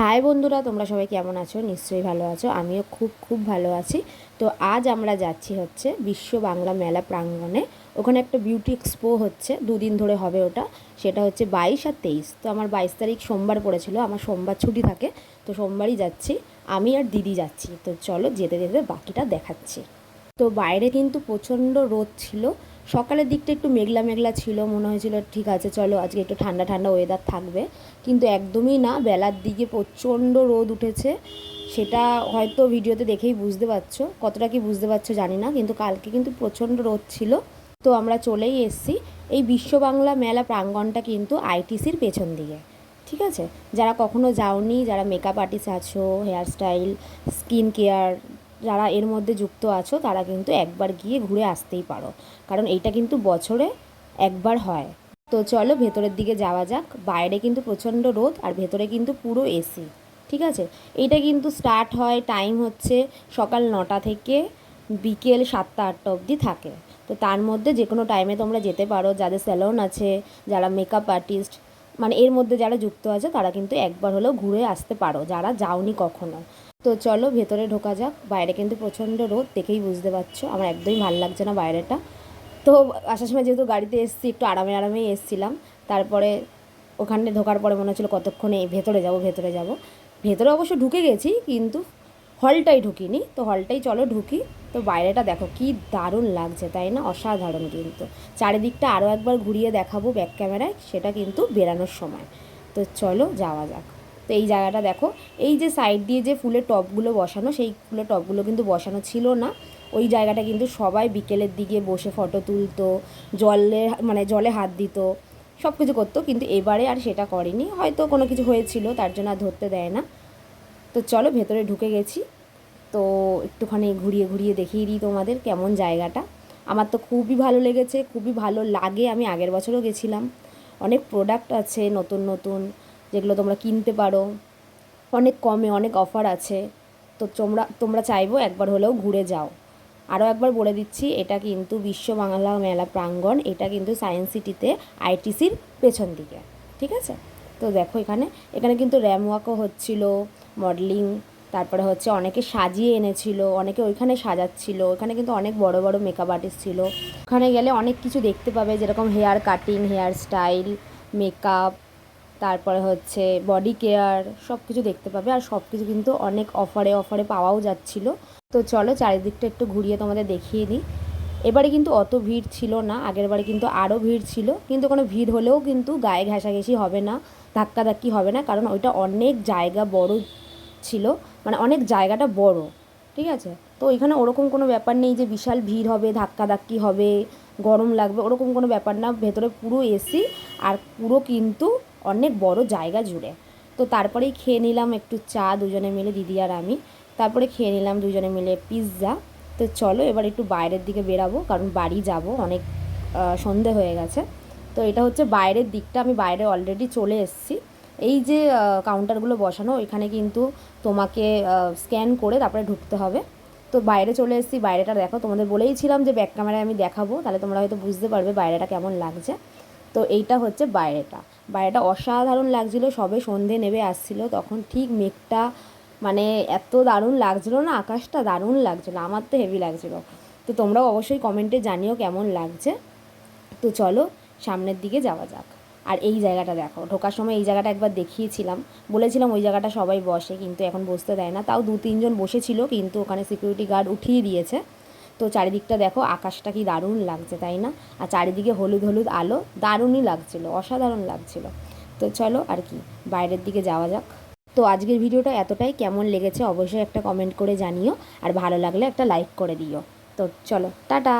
High বন্ধুরা, তোমরা সবাই কেমন আছো? নিশ্চয়ই ভালো আছো। আমিও খুব খুব ভালো আছি। তো আজ আমরা যাচ্ছি হচ্ছে বিশ্ব বাংলা মেলা প্রাঙ্গণে। ওখানে একটা বিউটি এক্সপো হচ্ছে, দুদিন ধরে হবে ওটা। সেটা হচ্ছে 22 আর 23। তো আমার 22 তারিখ সোমবার পড়েছিল, আমার সোমবার ছুটি থাকে, তো সোমবারই যাচ্ছি। আমি আর দিদি যাচ্ছি। তো চলো যেতে যেতে বাকিটা দেখাচ্ছি। তো বাইরে কিন্তু প্রচণ্ড রোদ ছিল। সকালের দিকটা একটু মেঘলা মেঘলা ছিল, মনে হয়েছিল ঠিক আছে চলো আজকে একটু ঠান্ডা ঠান্ডা ওয়েদার থাকবে, কিন্তু একদমই না। বেলার দিকে প্রচণ্ড রোদ উঠেছে। সেটা হয়তো ভিডিওতে দেখেই বুঝতে পারছো, কতটা কি বুঝতে পারছো জানি না, কিন্তু কালকে কিন্তু প্রচণ্ড রোদ ছিল। তো আমরা চলেই এসেছি। এই বিশ্ব বাংলা মেলা প্রাঙ্গণটা কিন্তু আইটিসির পেছন দিকে, ঠিক আছে? যারা কখনো যাওনি, যারা মেকআপ আর্টিস্ট আছো, হেয়ার স্টাইল, স্কিন কেয়ার, যারা এর মধ্যে যুক্ত আছো, তারা কিন্তু একবার গিয়ে ঘুরে আসতেই পারো, কারণ এইটা কিন্তু বছরে একবার হয়। তো চলো ভেতরের দিকে যাওয়া যাক। বাইরে কিন্তু প্রচণ্ড রোদ, আর ভেতরে কিন্তু পুরো এসি, ঠিক আছে? এইটা কিন্তু স্টার্ট হয়, টাইম হচ্ছে সকাল 9টা থেকে বিকেল 7টা 8টা অবধি থাকে। তো তার মধ্যে যে কোনো টাইমে তোমরা যেতে পারো। যাদের স্যালন আছে, যারা মেকআপ আর্টিস্ট, মানে এর মধ্যে যারা যুক্ত আছে, তারা কিন্তু একবার হলেও ঘুরে আসতে পারো, যারা যাওনি কখনো। তো চলো ভেতরে ঢোকা যাক। বাইরে কিন্তু প্রচণ্ড রোদ, দেখেই বুঝতে পারছো। আমার একদমই ভালো লাগছে না বাইরেটা। তো আসার সময় যেহেতু গাড়িতে এসেছি, একটু আরামে আরামেই এসেছিলাম। তারপরে ওখানে ঢোকার পরে মনে হচ্ছিলো কতক্ষণে ভেতরে যাব ভেতরে যাব। ভেতরে অবশ্য ঢুকে গেছি, কিন্তু হলটাই ঢুকিনি। তো হলটাই চলো ঢুকি। তো বাইরেটা দেখো কি দারুণ লাগছে, তাই না? অসাধারণ। কিন্তু চারিদিকটা আরও একবার ঘুরিয়ে দেখাবো ব্যাক ক্যামেরায়, সেটা কিন্তু বেরানোর সময়। তো চলো যাওয়া যাক। তো এই জায়গাটা দেখো, এই যে সাইড দিয়ে যে ফুলের টবগুলো বসানো, সেই ফুলের টবগুলো কিন্তু বসানো ছিল না। ওই জায়গাটা কিন্তু সবাই বিকেলের দিকে বসে ফটো তুলতো, জলে হাত দিত, সব কিছু করতো, কিন্তু এবারে আর সেটা করেনি। হয়তো কোনো কিছু হয়েছিল, তার জন্য আর ধরতে দেয় না। তো চলো ভেতরে ঢুকে গেছি। তো একটুখানি ঘুরিয়ে ঘুরিয়ে দেখিয়ে দিই তোমাদের কেমন জায়গাটা। আমার তো খুবই ভালো লেগেছে, খুবই ভালো লাগে। আমি আগের বছরও গেছিলাম। অনেক প্রোডাক্ট আছে নতুন নতুন, যেগুলো তোমরা কিনতে পারো অনেক কমে, অনেক অফার আছে। তো তোমরা তোমরা চাইবো একবার হলেও ঘুরে যাও। আরও একবার বলে দিচ্ছি, এটা কিন্তু বিশ্ব বাংলা মেলা প্রাঙ্গণ, এটা কিন্তু সায়েন্স সিটিতে আইটিসির পেছন দিকে, ঠিক আছে? তো দেখো এখানে এখানে কিন্তু র্যাম ওয়াকও হচ্ছিল, মডেলিং, তারপরে হচ্ছে অনেকে সাজিয়ে এনেছিল, অনেকে ওইখানে সাজাচ্ছিল। ওখানে কিন্তু অনেক বড় বড় মেকআপ আর্টিস্ট ছিল। ওখানে গেলে অনেক কিছু দেখতে পাবে, যেরকম hair cutting, hair style, makeup, তারপরে হচ্ছে বডি কেয়ার, সব কিছু দেখতে পাবে। আর সব কিছু কিন্তু অনেক অফারে অফারে পাওয়াও যাচ্ছিলো। তো চলো চারিদিকটা একটু ঘুরিয়ে তোমাদের দেখিয়ে দিই। এবারে কিন্তু অত ভিড় ছিল না, আগের বারে কিন্তু আরও ভিড় ছিল। কিন্তু কোনো ভিড় হলেও কিন্তু গায়ে ঘেঁষাঘেঁষি হবে না, ধাক্কাধাক্কি হবে না, কারণ ওইটা অনেক জায়গা বড় ছিল, মানে অনেক জায়গাটা বড়, ঠিক আছে? তো এখানে ওরকম কোনো ব্যাপার নেই যে বিশাল ভিড় হবে, ধাক্কাধাক্কি হবে, গরম লাগবে, ওরকম কোনো ব্যাপার না। ভেতরে পুরো এসি, আর পুরো কিন্তু অনেক বড় জায়গা জুড়ে। তো তারপরেই খেয়ে নিলাম একটু চা দুজনে মিলে, দিদি আর আমি। তারপরে খেয়ে নিলাম দুজনে মিলে পিৎজা। তো চলো এবার একটু বাইরের দিকে বেরাবো, কারণ বাড়ি যাব, অনেক সন্ধে হয়ে গেছে। তো এটা হচ্ছে বাইরের দিকটা, আমি বাইরে অলরেডি চলে এসেছি। এই যে কাউন্টারগুলো বসানো, এখানে কিন্তু তোমাকে স্ক্যান করে তারপরে ঢুকতে হবে। তো বাইরে চলে এসেছি। বাইরেটা দেখো, তোমাদের বলেইছিলাম যে ব্যাক ক্যামেরায় আমি দেখাবো, তাহলে তোমরা হয়তো বুঝতে পারবে বাইরেটা কেমন লাগছে। তো এইটা হচ্ছে বাইরেটা। বাইরেটা অসাধারণ লাগছিলো। সবে সন্ধে নেমে আসছিলো, তখন ঠিক মেঘটা, মানে এত দারুণ লাগছিলো না, আকাশটা দারুণ লাগছিলো, আমার তো হেভি লাগছিলো। তো তোমরাও অবশ্যই কমেন্টে জানিও কেমন লাগছে। তো চলো সামনের দিকে যাওয়া যাক। আর এই জায়গাটা দেখো, ঢোকার সময় এই জায়গাটা একবার দেখিয়েছিলাম, বলেছিলাম ওই জায়গাটা সবাই বসে, কিন্তু এখন বসতে দেয় না। তাও 2-3 জন বসেছিল, কিন্তু ওখানে সিকিউরিটি গার্ড উঠিয়ে দিয়েছে। তো চারিদিকটা দেখো, আকাশটা কি দারুণ লাগছে, তাই না? আর চারিদিকে হলুদ হলুদ আলো, দারুণই লাগছিলো, অসাধারণ লাগছিলো। তো চলো আর কি, বাইরের দিকে যাওয়া যাক। তো আজকের ভিডিওটা এতটাই। কেমন লেগেছে অবশ্যই একটা কমেন্ট করে জানিও, আর ভালো লাগলে একটা লাইক করে দিও। তো চলো টাটা।